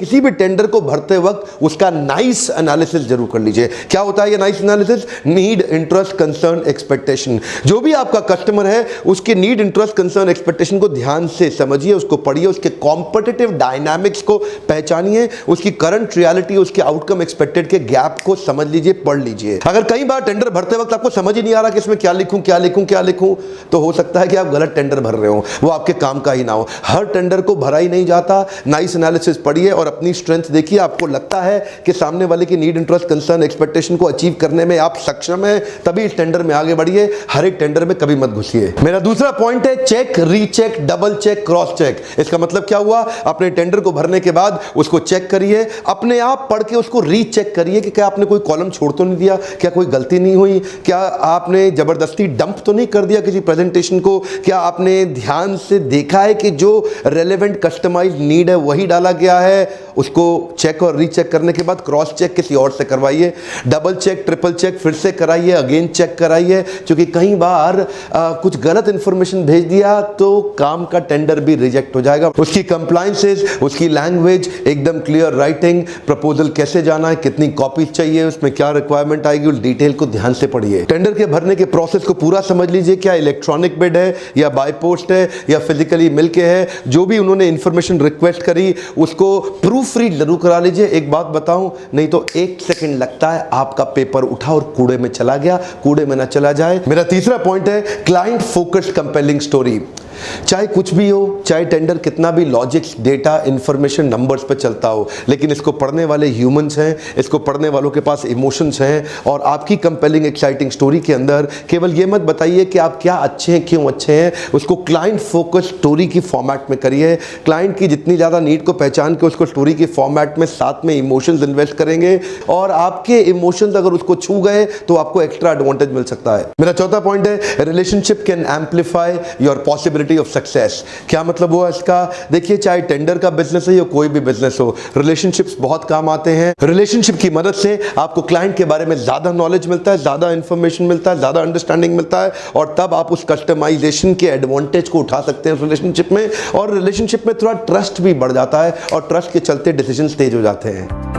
किसी भी टेंडर को भरते वक्त उसका नाइस एनालिसिस जरूर कर लीजिए। क्या होता है ये nice analysis? Need, interest, concern, expectation. जो भी आपका कस्टमर है उसके नीड, इंटरेस्ट, कंसर्न, एक्सपेक्टेशन को ध्यान से समझिए, उसको पढ़िए, उसके कॉम्पिटिटिव डायनामिक्स को पहचानिए, उसकी करंट रियलिटी, उसके आउटकम एक्सपेक्टेड के गैप को समझ लीजिए, पढ़ लीजिए। अगर कई बार टेंडर भरते वक्त आपको समझ ही नहीं आ रहा कि इसमें क्या लिखूं क्या लिखूं क्या लिखूं, तो हो सकता है कि आप गलत टेंडर भर रहे हो, वो आपके काम का ही ना हो। हर टेंडर को भरा ही नहीं जाता। नाइस एनालिसिस पढ़िए और अपनी स्ट्रेंथ देखिए। आपको लगता है कि सामने वाले की नीड, इंटरेस्ट, कंसर्न, एक्सपेक्टेशन को अचीव करने में आप सक्षम है, तभी इस टेंडर में आगे बढ़िए। हर एक टेंडर में कभी मत घुसिए। मेरा दूसरा पॉइंट है check, recheck, double check, cross check. इसका मतलब क्या हुआ? अपने टेंडर को भरने के बाद उसको चेक करिए, अपने आप पढ़ के उसको रीचेक करिए कि क्या आपने कोई कॉलम छोड़ तो नहीं दिया, क्या कोई गलती नहीं हुई, क्या आपने जबरदस्ती डंप तो नहीं कर दिया किसी प्रेजेंटेशन को, क्या आपने ध्यान से देखा है कि जो रेलेवेंट कस्टमाइज नीड है वही डाला गया है। उसको चेक और रीचेक करने के बाद क्रॉस चेक किसी और से करवाइए, डबल चेक, ट्रिपल चेक फिर से कराइए, अगेन चेक कराइए, क्योंकि कई बार कुछ गलत इंफॉर्मेशन भेज दिया तो काम का टेंडर भी रिजेक्ट हो जाएगा। उसकी कंप्लायंसेस, उसकी लैंग्वेज एकदम क्लियर, राइटिंग, प्रपोजल कैसे जाना है, कितनी कॉपीज चाहिए, उसमें क्या रिक्वायरमेंट आएगी, उस डिटेल को ध्यान से पढ़िए। टेंडर के भरने के प्रोसेस को पूरा समझ लीजिए, क्या इलेक्ट्रॉनिक बिड है या बाय पोस्ट है या फिजिकली मिलके है। जो भी उन्होंने इंफॉर्मेशन रिक्वेस्ट करी उसको प्रूफ फ्री जरूर करा लीजिए। एक बात बताऊं, नहीं तो 1 सेकंड लगता है आपका पेपर उठा और कूड़े में चला गया, कूड़े में ना चला जाए। मेरा तीसरा पॉइंट है क्लाइंट फोकस्ड कंपेलिंग स्टोरी। चाहे कुछ भी हो, चाहे टेंडर कितना भी लॉजिक्स, डेटा, इंफॉर्मेशन, नंबर्स पे चलता हो, लेकिन इसको पढ़ने वाले ह्यूमंस हैं, इसको पढ़ने वालों के पास इमोशंस हैं। और आपकी कंपेलिंग एक्साइटिंग स्टोरी के अंदर केवल ये मत बताइए कि आप क्या अच्छे हैं, क्यों अच्छे हैं, उसको क्लाइंट फोकस स्टोरी की फॉर्मेट में करिए। क्लाइंट की जितनी ज़्यादा नीड को पहचान के उसको स्टोरी की फॉर्मेट में साथ में इमोशंस इन्वेस्ट करेंगे और आपके इमोशंस अगर उसको छू गए तो आपको एक्स्ट्रा एडवांटेज मिल सकता है। मेरा चौथा पॉइंट है relationship can amplify your possibility of success. क्या मतलब हुआ इसका? देखिए, चाहे टेंडर का बिजनेस है या कोई भी बिजनेस हो, रिलेशनशिप्स बहुत काम आते हैं। रिलेशनशिप की मदद से आपको क्लाइंट के बारे में ज्यादा नॉलेज मिलता है, ज्यादा इंफॉर्मेशन मिलता है, ज्यादा अंडरस्टैंडिंग मिलता है और तब आप उस कस्टमाइजेशन के एडवांटेज को उठा सकते हैं रिलेशनशिप में। और रिलेशनशिप में थोड़ा ट्रस्ट भी बढ़ जाता है और ट्रस्ट के चलते डिसीजन तेज हो जाते हैं।